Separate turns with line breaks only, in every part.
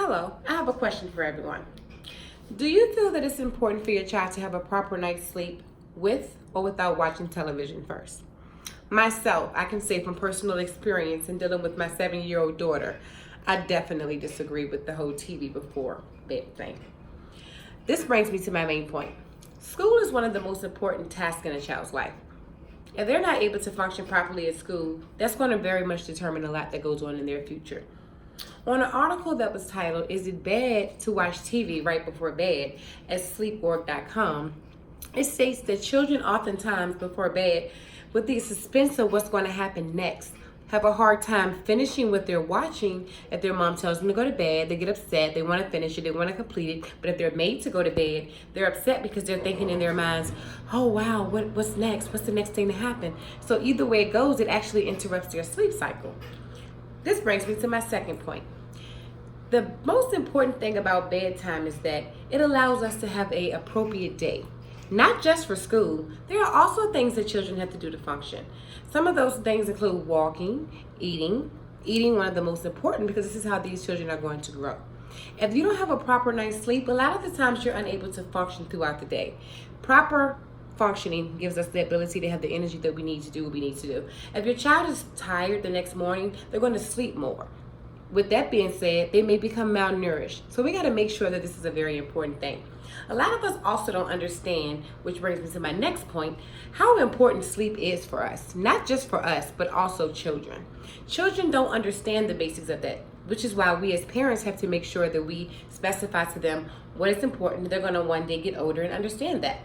Hello, I have a question for everyone. Do you feel that it's important for your child to have a proper night's sleep with or without watching television first? Myself, I can say from personal experience in dealing with my 7-year-old daughter, I definitely disagree with the whole TV before bed thing. This brings me to my main point. School is one of the most important tasks in a child's life. If they're not able to function properly at school, that's going to very much determine a lot that goes on in their future. On an article that was titled, "Is it bad to watch TV right before bed?" at sleeporg.com, it states that children oftentimes before bed, with the suspense of what's going to happen next, have a hard time finishing what they're watching. If their mom tells them to go to bed, they get upset, they want to finish it, they want to complete it. But if they're made to go to bed, they're upset because they're thinking in their minds, oh wow, what's next? What's the next thing to happen? So either way it goes, it actually interrupts their sleep cycle. This brings me to my second point. The most important thing about bedtime is that it allows us to have an appropriate day. Not just for school, there are also things that children have to do to function. Some of those things include walking, eating one of the most important, because this is how these children are going to grow. If you don't have a proper night's sleep, a lot of the times you're unable to function throughout the day. Proper functioning gives us the ability to have the energy that we need to do what we need to do. If your child is tired the next morning, they're going to sleep more. With that being said, they may become malnourished. So we got to make sure that this is a very important thing. A lot of us also don't understand, which brings me to my next point, how important sleep is for us. Not just for us, but also children. Children don't understand the basics of that, which is why we as parents have to make sure that we specify to them what is important. They're going to one day get older and understand that.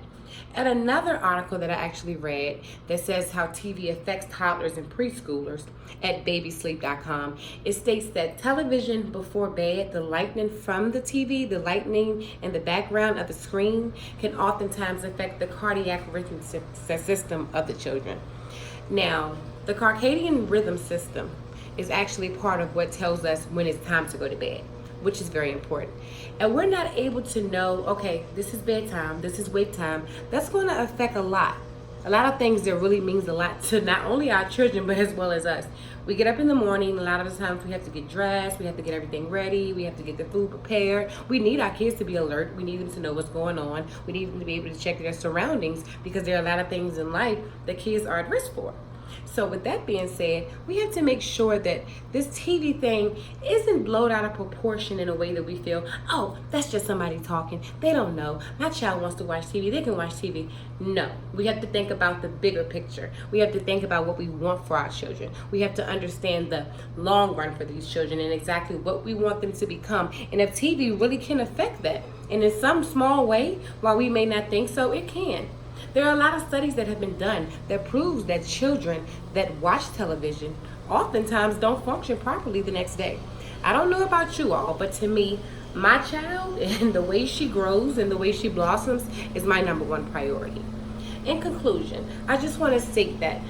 At another article that I actually read that says how TV affects toddlers and preschoolers at babysleep.com, it states that television before bed, the lightning from the TV, the lightning in the background of the screen, can oftentimes affect the cardiac rhythm system of the children. Now, the circadian rhythm system is actually part of what tells us when it's time to go to bed, which is very important. And we're not able to know, okay, this is bedtime, this is wake time. That's going to affect a lot of things that really means a lot to not only our children, but as well as us. We get up in the morning, a lot of the times we have to get dressed, we have to get everything ready, we have to get the food prepared. We need our kids to be alert, we need them to know what's going on, we need them to be able to check their surroundings, because there are a lot of things in life that kids are at risk for. So with that being said, we have to make sure that this TV thing isn't blown out of proportion in a way that we feel, oh, that's just somebody talking. They don't know. My child wants to watch TV. They can watch TV. No, we have to think about the bigger picture. We have to think about what we want for our children. We have to understand the long run for these children and exactly what we want them to become. And if TV really can affect that, and in some small way, while we may not think so, it can. There are a lot of studies that have been done that proves that children that watch television oftentimes don't function properly the next day. I don't know about you all, but to me, my child and the way she grows and the way she blossoms is my number one priority. In conclusion, I just want to state that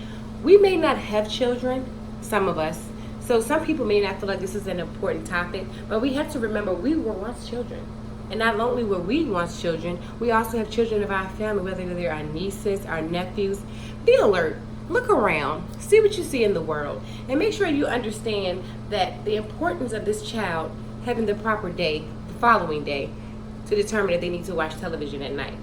we may not have children, some of us, so some people may not feel like this is an important topic, but we have to remember we were once children. And not only were we once children, we also have children of our family, whether they're our nieces, our nephews. Be alert, look around, see what you see in the world, and make sure you understand that the importance of this child having the proper day, the following day, to determine if they need to watch television at night.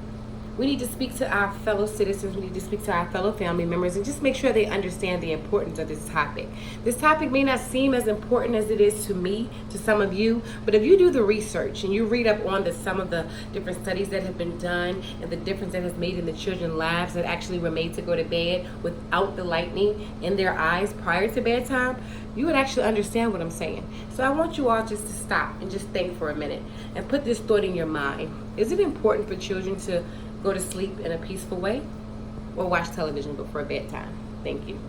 We need to speak to our fellow citizens, we need to speak to our fellow family members, and just make sure they understand the importance of this topic. This topic may not seem as important as it is to me, to some of you, but if you do the research and you read up on some of the different studies that have been done and the difference that has made in the children's lives that actually were made to go to bed without the lightning in their eyes prior to bedtime, you would actually understand what I'm saying. So I want you all just to stop and just think for a minute and put this thought in your mind. Is it important for children to go to sleep in a peaceful way or watch television before bedtime? Thank you.